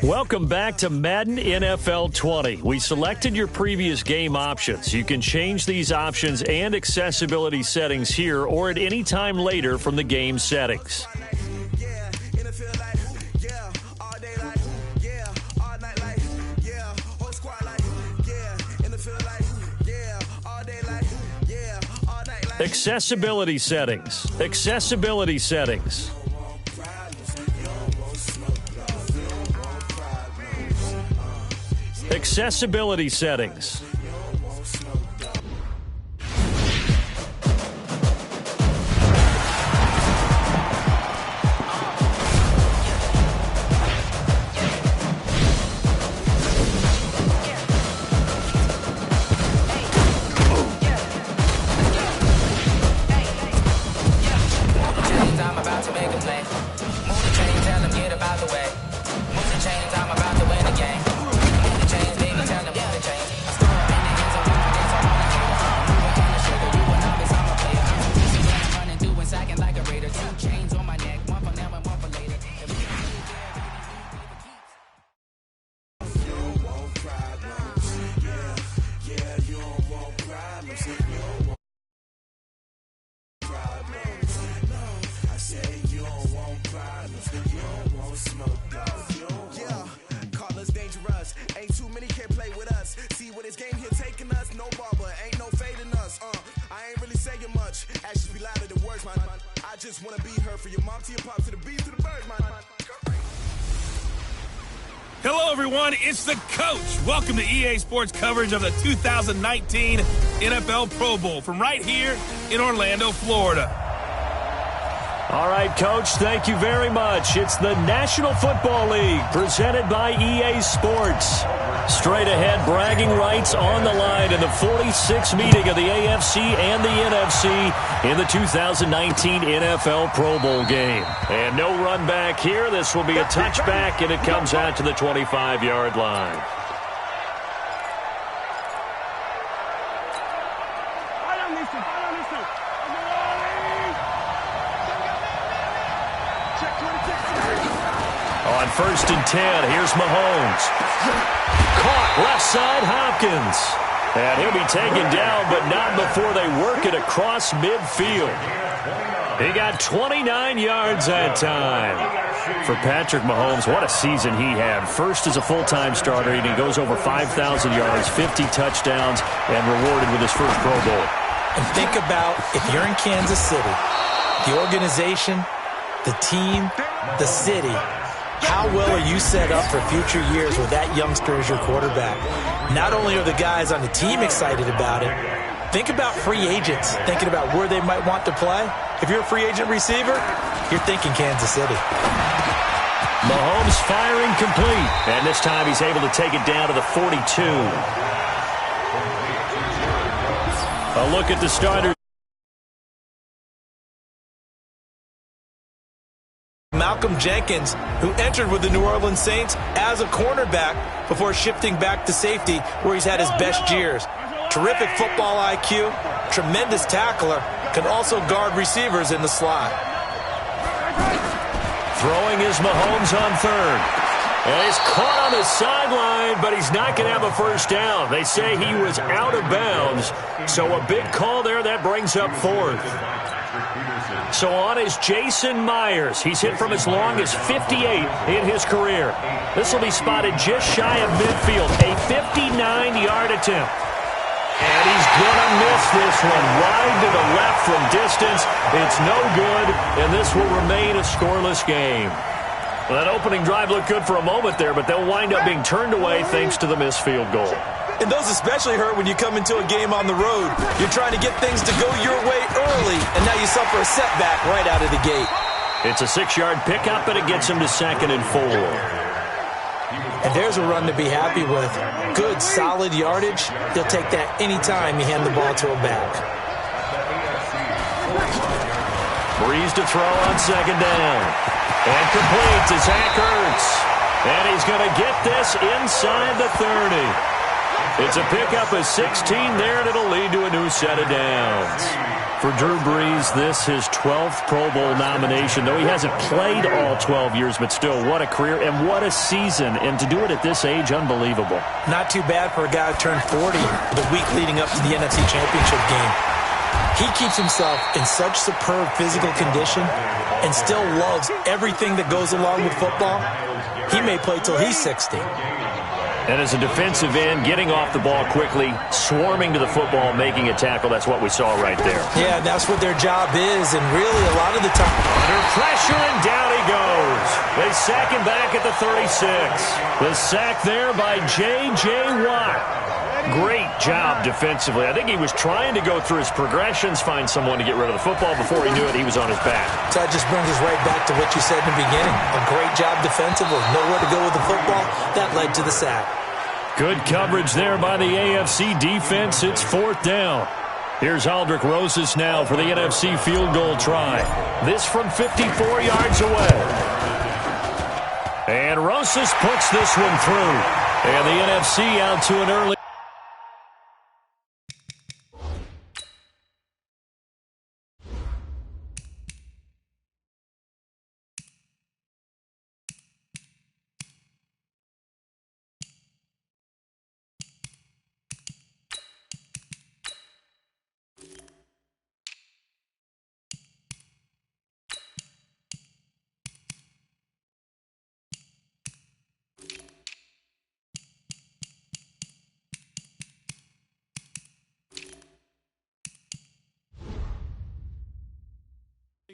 Welcome back to Madden NFL 20. We selected your previous game options. You can change these options and accessibility settings here or at any time later from the game settings. Accessibility settings. Accessibility settings. Accessibility settings. Hello, everyone. It's the coach. Welcome to EA Sports coverage of the 2019 NFL Pro Bowl from right here in Orlando, Florida. All right, Coach, thank you very much. It's the National Football League presented by EA Sports. Straight ahead, bragging rights on the line in the 46th meeting of the AFC and the NFC in the 2019 NFL Pro Bowl game. And no run back here. This will be a touchback, and it comes out to the 25-yard line. On 1st and 10, here's Mahomes. Caught left side, Hopkins. And he'll be taken down, but not before they work it across midfield. He got 29 yards that time. For Patrick Mahomes, what a season he had. First as a full-time starter, and he goes over 5,000 yards, 50 touchdowns, and rewarded with his first Pro Bowl. And think about if you're in Kansas City, the organization, the team, the city, how well are you set up for future years with that youngster as your quarterback? Not only are the guys on the team excited about it, think about free agents, thinking about where they might want to play. If you're a free agent receiver, you're thinking Kansas City. Mahomes firing complete, and this time he's able to take it down to the 42. A look at the starters. Malcolm Jenkins, who entered with the New Orleans Saints as a cornerback before shifting back to safety, where he's had his best years. Terrific football IQ, tremendous tackler, can also guard receivers in the slot. Throwing is Mahomes on third. And he's caught on the sideline, but he's not going to have a first down. They say he was out of bounds, so a big call there that brings up fourth. So on is Jason Myers. He's hit from as long as 58 in his career. This will be spotted just shy of midfield, a 59-yard attempt. And he's going to miss this one wide to the left from distance. It's no good, and this will remain a scoreless game. Well, that opening drive looked good for a moment there, but they'll wind up being turned away thanks to the missed field goal. And those especially hurt when you come into a game on the road. You're trying to get things to go your way early, and now you suffer a setback right out of the gate. It's a 6-yard pickup, and it gets him to 2nd and 4. And there's a run to be happy with. Good, solid yardage. He'll take that any time you hand the ball to him back. Breeze to throw on 2nd down. And complete to Zach Ertz. And he's going to get this inside the 30. It's a pickup of 16 there, and it'll lead to a new set of downs. For Drew Brees, this his 12th Pro Bowl nomination, though he hasn't played all 12 years, but still, what a career and what a season. And to do it at this age, unbelievable. Not too bad for a guy who turned 40 the week leading up to the NFC Championship game. He keeps himself in such superb physical condition and still loves everything that goes along with football. He may play till he's 60. And as a defensive end, getting off the ball quickly, swarming to the football, making a tackle, that's what we saw right there. Yeah, that's what their job is, and really a lot of the time. Under pressure, and down he goes. They sack him back at the 36. The sack there by J.J. Watt. Great job defensively. I think he was trying to go through his progressions, find someone to get rid of the football. Before he knew it, he was on his back. So that just brings us right back to what you said in the beginning. A great job defensively. Nowhere to go with the football. That led to the sack. Good coverage there by the AFC defense. It's 4th down. Here's Aldrick Rosas now for the NFC field goal try. This from 54 yards away. And Rosas puts this one through. And the NFC out to an early.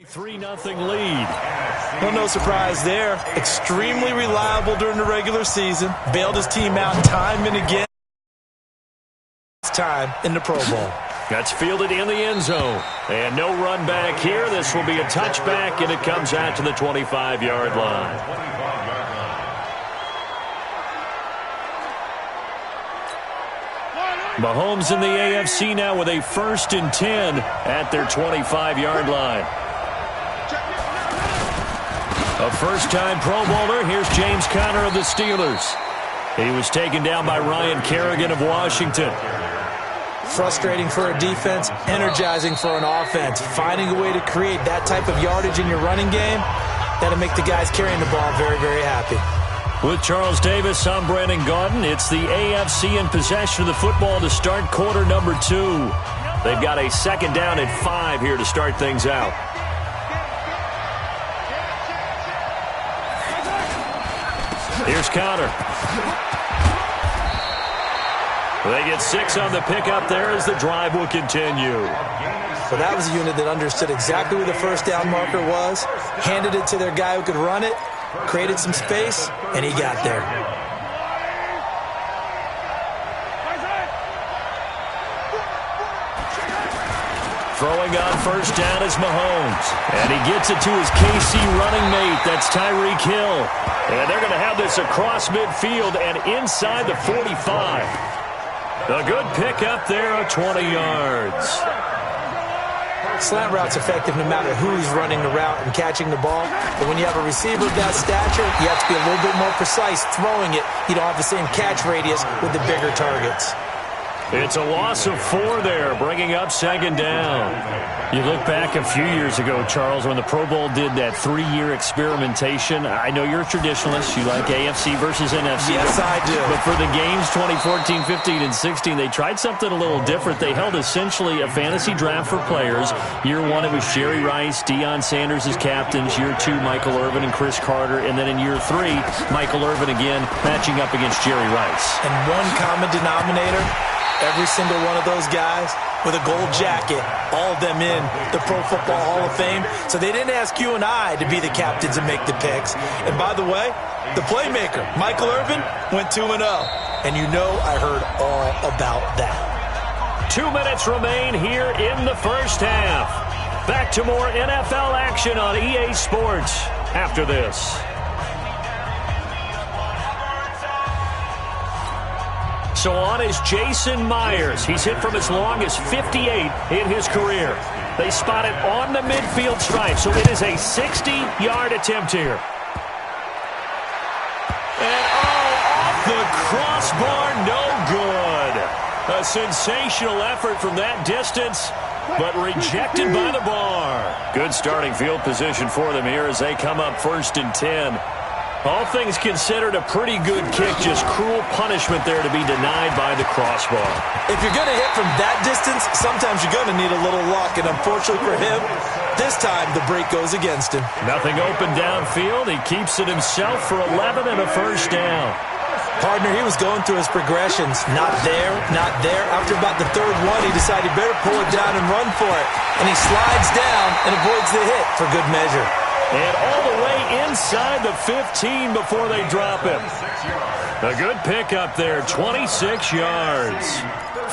Three-0 lead. Well, no surprise there. Extremely reliable during the regular season. Bailed his team out time and again. It's time in the Pro Bowl. That's fielded in the end zone. And no run back here. This will be a touchback, and it comes out to the 25-yard line. Mahomes in the AFC now with a 1st and 10 at their 25-yard line. A first-time Pro Bowler. Here's James Conner of the Steelers. He was taken down by Ryan Kerrigan of Washington. Frustrating for a defense, energizing for an offense. Finding a way to create that type of yardage in your running game, that'll make the guys carrying the ball very, very happy. With Charles Davis, I'm Brandon Gaudin. It's the AFC in possession of the football to start quarter number 2. They've got a 2nd down and 5 here to start things out. Here's Conner. They get 6 on the pickup there as the drive will continue. So that was a unit that understood exactly where the first down marker was, handed it to their guy who could run it, created some space, and he got there. Throwing on first down is Mahomes. And he gets it to his KC running mate. That's Tyreek Hill. And they're going to have this across midfield and inside the 45. A good pick up there of 20 yards. Slant route's effective no matter who's running the route and catching the ball. But when you have a receiver of that stature, you have to be a little bit more precise throwing it. You don't have the same catch radius with the bigger targets. It's a loss of 4 there, bringing up 2nd down. You look back a few years ago, Charles, when the Pro Bowl did that 3-year experimentation. I know you're a traditionalist. You like AFC versus NFC. Yes, I do. But for the games 2014, 15, and 16, they tried something a little different. They held essentially a fantasy draft for players. Year 1, it was Jerry Rice, Deion Sanders as captains. Year 2, Michael Irvin and Chris Carter. And then in year 3, Michael Irvin again matching up against Jerry Rice. And one common denominator, every single one of those guys with a gold jacket, all of them in the Pro Football Hall of Fame. So they didn't ask you and I to be the captains and make the picks. And by the way, the playmaker, Michael Irvin, went 2-0. And you know I heard all about that. 2 minutes remain here in the first half. Back to more NFL action on EA Sports after this. So on is Jason Myers. He's hit from as long as 58 in his career. They spot it on the midfield stripe, so it is a 60-yard attempt here. And off the crossbar, no good. A sensational effort from that distance. but rejected by the bar. Good starting field position for them here as they come up 1st and 10. All things considered, a pretty good kick, just cruel punishment there to be denied by the crossbar. If you're going to hit from that distance, sometimes you're going to need a little luck, and unfortunately for him, this time the break goes against him. Nothing open downfield. He keeps it himself for 11 and a first down. Partner, he was going through his progressions. Not there, not there. After about the third one, he decided he better pull it down and run for it. And he slides down and avoids the hit for good measure. And all the way inside the 15 before they drop him. A good pickup there, 26 yards.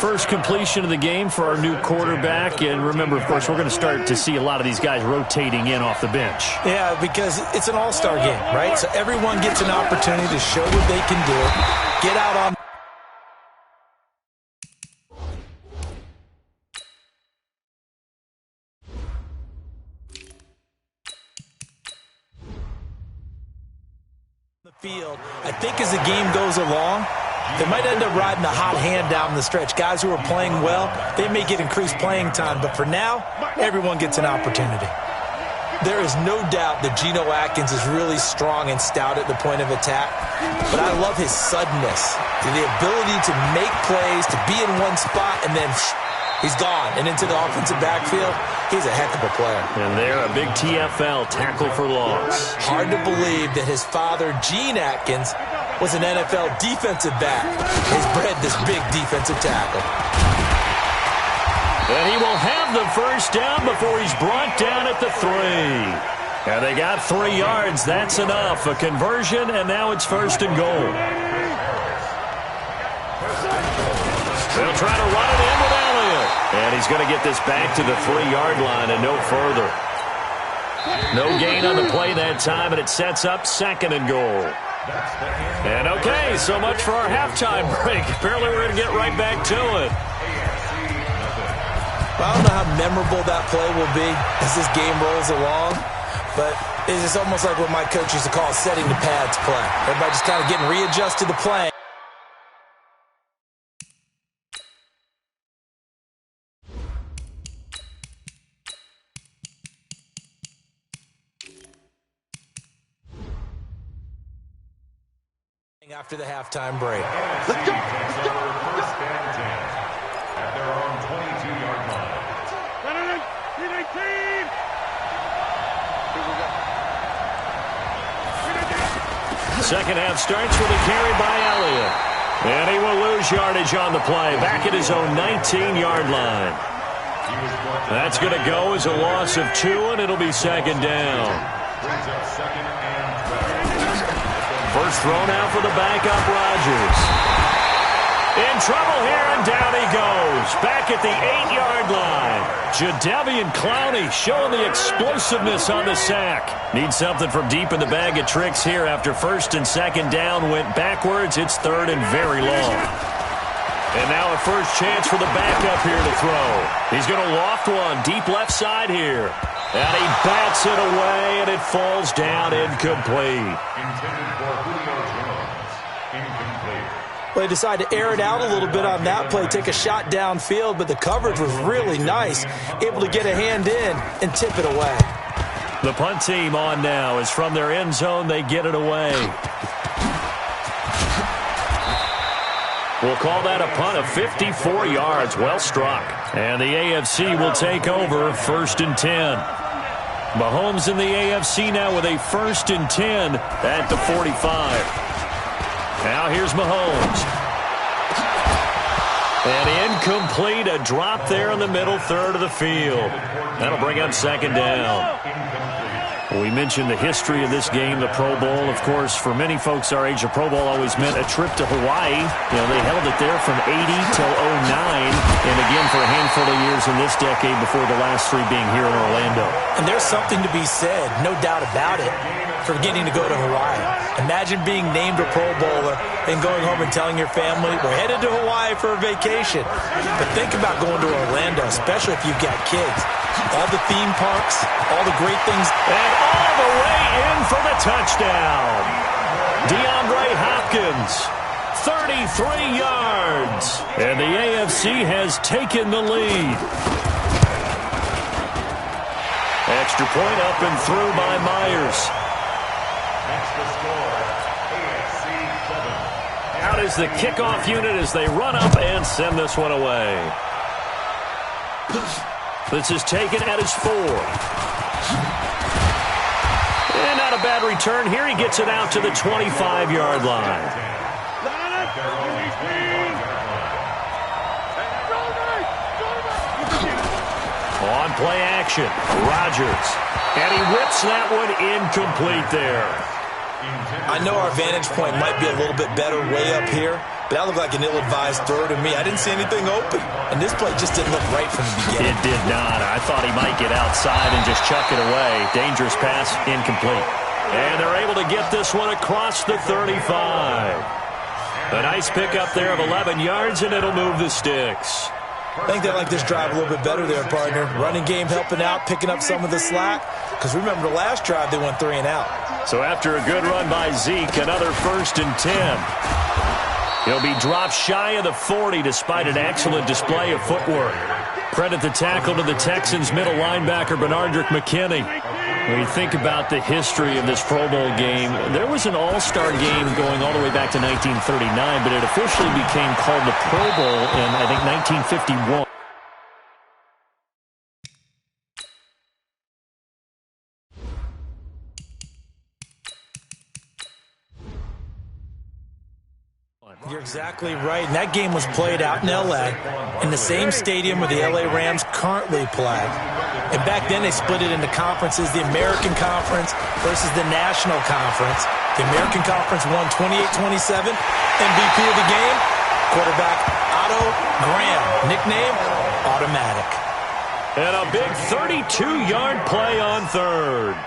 First completion of the game for our new quarterback. And remember, of course, we're going to start to see a lot of these guys rotating in off the bench. Yeah, because it's an all-star game, right? So everyone gets an opportunity to show what they can do, get out on the field. I think as the game goes along, they might end up riding the hot hand down the stretch. Guys who are playing well, they may get increased playing time. But for now, everyone gets an opportunity. There is no doubt that Geno Atkins is really strong and stout at the point of attack. But I love his suddenness, the ability to make plays, to be in one spot, and then he's gone. And into the offensive backfield, he's a heck of a player. And there, a big TFL, tackle for loss. Hard to believe that his father, Gene Atkins, was an NFL defensive back. He's bred this big defensive tackle. And he will have the first down before he's brought down at the 3. And they got 3 yards. That's enough. A conversion, and now it's 1st and goal. They'll try to run it in with Elliott. And he's going to get this back to the 3-yard line and no further. No gain on the play that time, and it sets up 2nd and goal. And okay, so much for our halftime break. Apparently we're going to get right back to it. Well, I don't know how memorable that play will be as this game rolls along, but it's just almost like what my coach used to call setting the pads play. Everybody just kind of getting readjusted to playing. After the halftime break. Let's go! Let's go! First and 10 at their own 22-yard line. Second half starts with a carry by Elliott. And he will lose yardage on the play. Back at his own 19-yard line. That's going to go as a loss of 2, and it'll be 2nd down. First throw now for the backup, Rodgers. In trouble here, and down he goes. Back at the 8-yard line. Jadeveon Clowney showing the explosiveness on the sack. Needs something from deep in the bag of tricks here after 1st and 2nd down went backwards. It's 3rd and very long. And now a first chance for the backup here to throw. He's going to loft one deep left side here. And he bats it away, and it falls down incomplete. Intended for Julio Jones. Incomplete. Well, they decided to air it out a little bit on that play, take a shot downfield, but the coverage was really nice. Able to get a hand in and tip it away. The punt team on now is from their end zone. They get it away. We'll call that a punt of 54 yards. Well struck. And the AFC will take over 1st and 10. Mahomes in the AFC now with a 1st and 10 at the 45. Now here's Mahomes. And incomplete, a drop there in the middle third of the field. That'll bring up 2nd down. We mentioned the history of this game, the Pro Bowl. Of course, for many folks our age, the Pro Bowl always meant a trip to Hawaii. You know, they held it there from 80 till 09, and again for a handful of years in this decade before the last 3 being here in Orlando. And there's something to be said, no doubt about it, for getting to go to Hawaii. Imagine being named a Pro Bowler and going home and telling your family, we're headed to Hawaii for a vacation. But think about going to Orlando, especially if you've got kids. All the theme parks, all the great things. And all the way in for the touchdown. DeAndre Hopkins, 33 yards. And the AFC has taken the lead. Extra point up and through by Myers. Next to score, AFC 7. Out is the kickoff unit as they run up and send this one away. This is taken at his 4. And not a bad return here. He gets it out to the 25-yard line. On play action, Rodgers. And he whips that one incomplete there. I know our vantage point might be a little bit better way up here, but that looked like an ill-advised throw to me. I didn't see anything open, and this play just didn't look right from the beginning. It did not. I thought he might get outside and just chuck it away. Dangerous pass, incomplete. And they're able to get this one across the 35. A nice pickup there of 11 yards, and it'll move the sticks. I think they like this drive a little bit better there, partner. Running game helping out, picking up some of the slack. Because remember, the last drive, they went 3 and out. So after a good run by Zeke, another 1st and 10. He'll be dropped shy of the 40 despite an excellent display of footwork. Credit the tackle to the Texans' middle linebacker, Benardrick McKinney. When you think about the history of this Pro Bowl game, there was an all-star game going all the way back to 1939, but it officially became called the Pro Bowl in, I think, 1951. You're exactly right. And that game was played out in L.A. in the same stadium where the L.A. Rams currently play. And back then they split it into conferences, the American Conference versus the National Conference. The American Conference won 28-27. MVP of the game, quarterback Otto Graham. Nickname, Automatic. And a big 32-yard play on 3rd.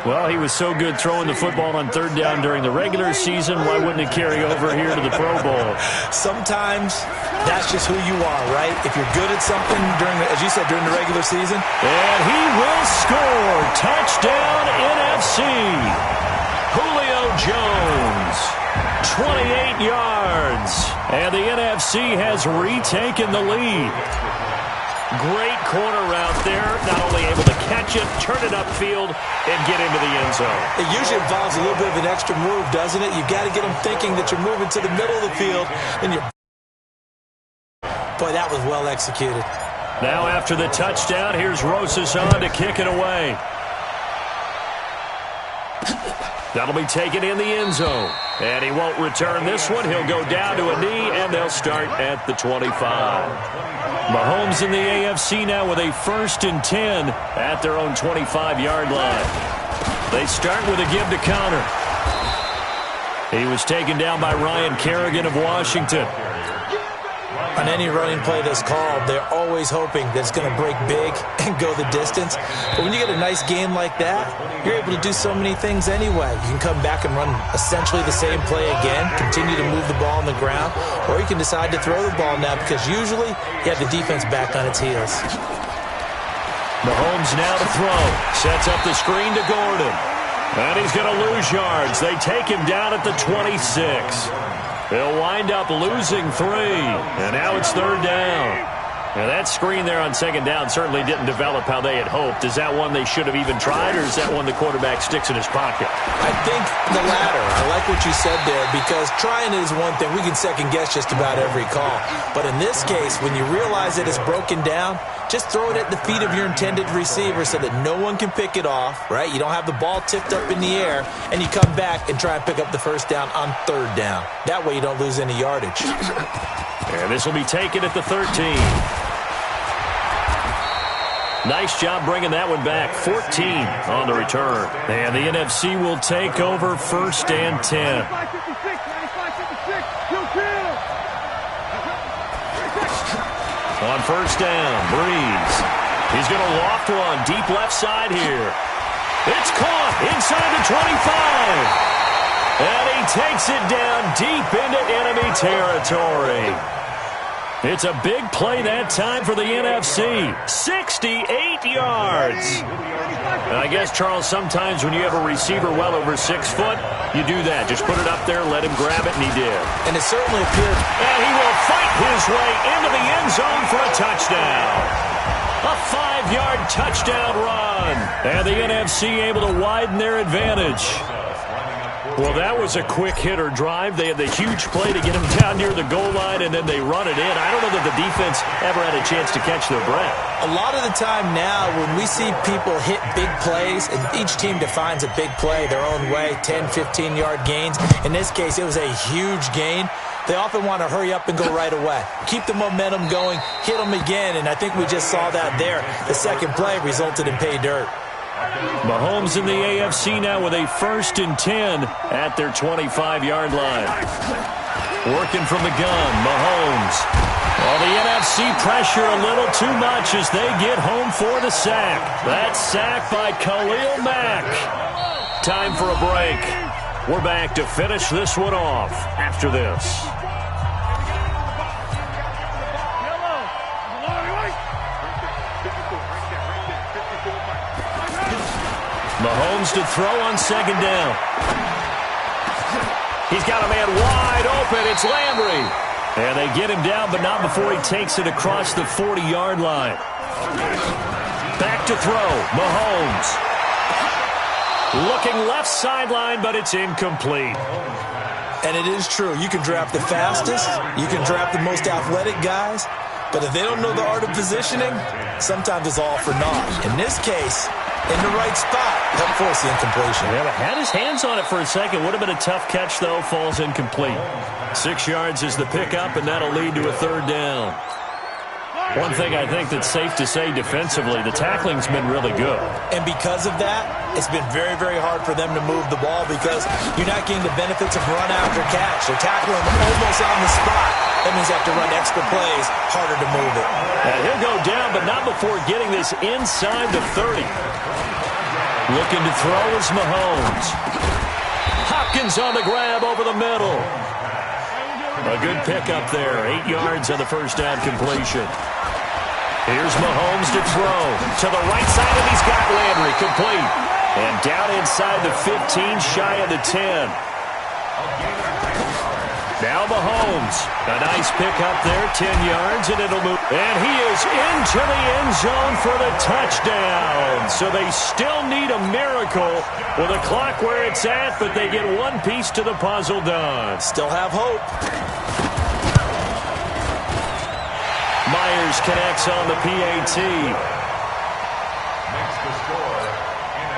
Well, he was so good throwing the football on 3rd down during the regular season. Why wouldn't it carry over here to the Pro Bowl? Sometimes that's just who you are, right? If you're good at something during, as you said, during the regular season. And he will score. Touchdown NFC. Julio Jones. 28 yards. And the NFC has retaken the lead. Great corner route there. Not only able to catch it, turn it upfield, and get into the end zone. It usually involves a little bit of an extra move, doesn't it? You've got to get them thinking that you're moving to the middle of the field. And you're... Boy, that was well executed. Now after the touchdown, here's Rosas on to kick it away. That'll be taken in the end zone. And he won't return this one. He'll go down to a knee, and they'll start at the 25. Mahomes in the AFC now with a 1st and 10 at their own 25-yard line. They start with a give to Connor. He was taken down by Ryan Kerrigan of Washington. On any running play that's called, they're always hoping that it's going to break big and go the distance. But when you get a nice game like that, you're able to do so many things anyway. You can come back and run essentially the same play again, continue to move the ball on the ground, or you can decide to throw the ball now because usually you have the defense back on its heels. Mahomes now to throw. Sets up the screen to Gordon. And he's going to lose yards. They take him down at the 26. They'll wind up losing 3. And now it's 3rd down. Now that screen there on 2nd down certainly didn't develop how they had hoped. Is that one they should have even tried, or is that one the quarterback sticks in his pocket? I think the latter. I like what you said there, because trying is one thing. We can second-guess just about every call. But in this case, when you realize that it's broken down, just throw it at the feet of your intended receiver so that no one can pick it off, right? You don't have the ball tipped up in the air, and you come back and try and pick up the 1st down on 3rd down. That way you don't lose any yardage. And this will be taken at the 13. Nice job bringing that one back. 14 on the return. And the NFC will take over 1st and 10. On 1st down, Breeze. He's going to loft one deep left side here. It's caught inside the 25. And he takes it down deep into enemy territory. It's a big play that time for the NFC. 68 yards. And I guess, Charles, sometimes when you have a receiver well over 6 foot, you do that. Just put it up there, let him grab it, and he did. And it certainly appeared. And he will fight his way into the end zone for a touchdown. A 5-yard touchdown run. And the NFC able to widen their advantage. Well, that was a quick hitter drive. They had the huge play to get him down near the goal line, and then they run it in. I don't know that the defense ever had a chance to catch their breath. A lot of the time now when we see people hit big plays, and each team defines a big play their own way, 10, 15-yard gains. In this case, it was a huge gain. They often want to hurry up and go right away. Keep the momentum going, hit them again, and I think we just saw that there. The second play resulted in pay dirt. Mahomes in the AFC now with a 1st and 10 at their 25-yard line. Working from the gun, Mahomes. Well, the NFC pressure a little too much as they get home for the sack. That sack by Khalil Mack. Time for a break. We're back to finish this one off after this. Mahomes to throw on 2nd down. He's got a man wide open. It's Landry. And they get him down, but not before he takes it across the 40-yard line. Back to throw. Mahomes. Looking left sideline, but it's incomplete. And it is true. You can draft the fastest. You can draft the most athletic guys. But if they don't know the art of positioning, sometimes it's all for naught. In this case, in the right spot, help force the incompletion. Yeah, but had his hands on it for a second. Would have been a tough catch, though. Falls incomplete. 6 yards is the pickup, and that'll lead to a 3rd down. One thing I think that's safe to say defensively, the tackling's been really good. And because of that, it's been very, very hard for them to move the ball because you're not getting the benefits of run after catch. They're tackling almost on the spot. That means you have to run extra plays, harder to move it. And he'll go down, but not before getting this inside the 30. Looking to throw is Mahomes. Hopkins on the grab over the middle. A good pickup there. 8 yards on the 1st down completion. Here's Mahomes to throw. To the right side, and he's got Landry complete. And down inside the 15, shy of the 10. Now Mahomes. A nice pickup there, 10 yards, and it'll move. And he is into the end zone for the touchdown. So they still need a miracle with the clock where it's at, but they get one piece to the puzzle done. Still have hope. Myers connects on the PAT.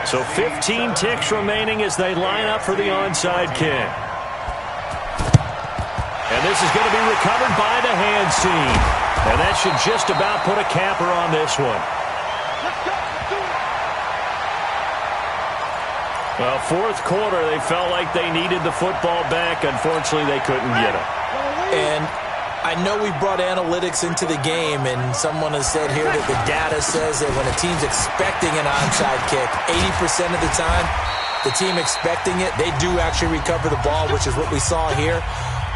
So 15 ticks remaining as they line up for the onside kick. And this is going to be recovered by the hands team. And that should just about put a capper on this one. Well, 4th quarter, they felt like they needed the football back. Unfortunately, they couldn't get it. And I know we brought analytics into the game, and someone has said here that the data says that when a team's expecting an onside kick, 80% of the time, the team expecting it, they do actually recover the ball, which is what we saw here.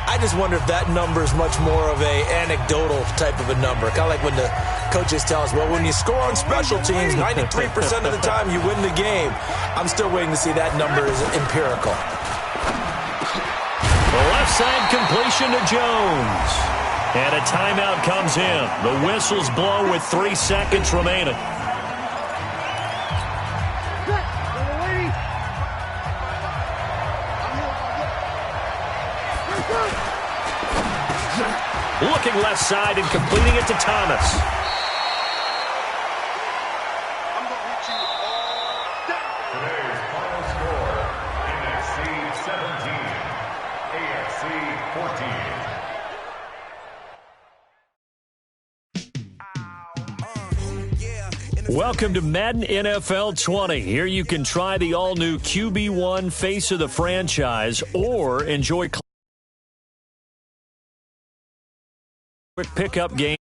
I just wonder if that number is much more of a anecdotal type of a number. Kind of like when the coaches tell us, well, when you score on special teams, 93% of the time you win the game. I'm still waiting to see that number is empirical. The left side completion to Jones. And a timeout comes in. The whistles blow with 3 seconds remaining. Looking left side and completing it to Thomas. Today's final score, NFC 17, AFC 14. Welcome to Madden NFL 20. Here you can try the all-new QB1 face of the franchise or enjoy quick pickup game.